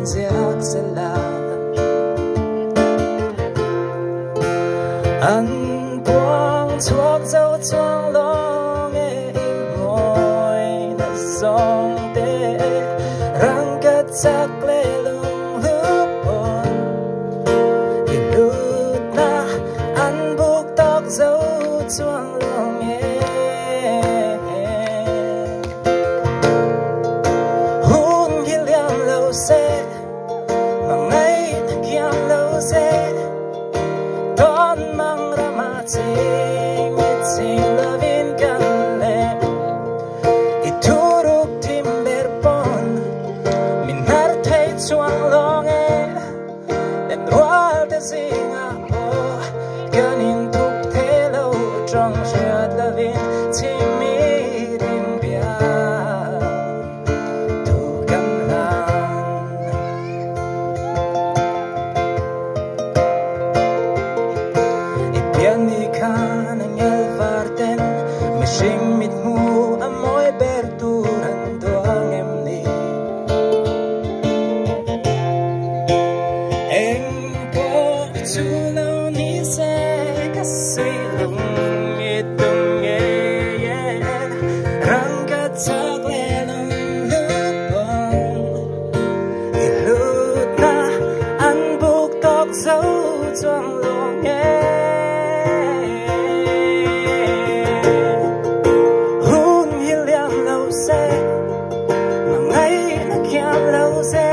an ziak zela an buông chuộc dấu chuông long e môi na song te rang kat sak le lung lupon ilut na an buk tok dấu chuông long e hun giliam lo se mangai kiam lo se don mang rama chhingmitin lovin kan le ituruk timber pon min har thei chuang long e en wal te singa po ganin tuk the lo trong shat lovin chhingmitin bia tu kan lan ipian ni kan ang elvarten mishing mit mu amoy berturan doang em ni eng po chulo ni se kasui lung itung ye rang kat sak le lung lupon ilut na an buk tok dấu chuang long e hun hiliam lo se mangai na kiam lo se